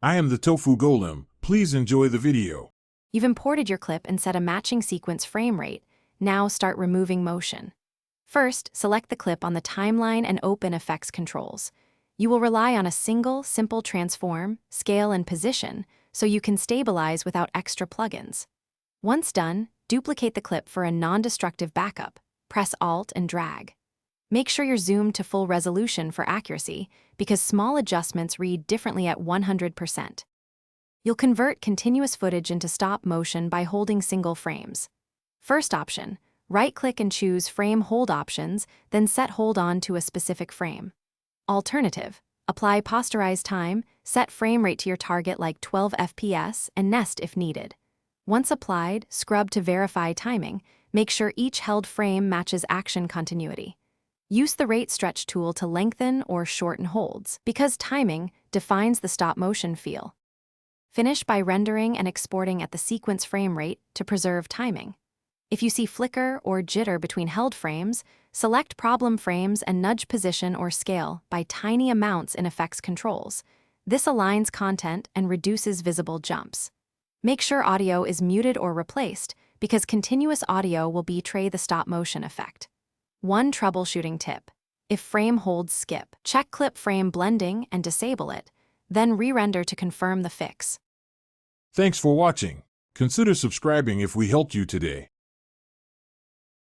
I am the Tofu Golem. Please enjoy the video. You've imported your clip and set a matching sequence frame rate. Now start removing motion. First, select the clip on the timeline and open Effects Controls. You will rely on a single, simple transform, scale, and position so you can stabilize without extra plugins. Once done, duplicate the clip for a non-destructive backup. Press Alt and drag. Make sure you're zoomed to full resolution for accuracy because small adjustments read differently at 100%. You'll convert continuous footage into stop motion by holding single frames. First option, right-click and choose Frame Hold Options, then set hold on to a specific frame. Alternative, apply Posterize Time, set frame rate to your target like 12 FPS, and nest if needed. Once applied, scrub to verify timing. Make sure each held frame matches action continuity. Use the Rate Stretch tool to lengthen or shorten holds, because timing defines the stop-motion feel. Finish by rendering and exporting at the sequence frame rate to preserve timing. If you see flicker or jitter between held frames, select problem frames and nudge position or scale by tiny amounts in Effects Controls. This aligns content and reduces visible jumps. Make sure audio is muted or replaced, because continuous audio will betray the stop-motion effect. One troubleshooting tip: if frame holds skip, check clip frame blending and disable it, then re-render to confirm the fix. Thanks for watching. Consider subscribing if we helped you today.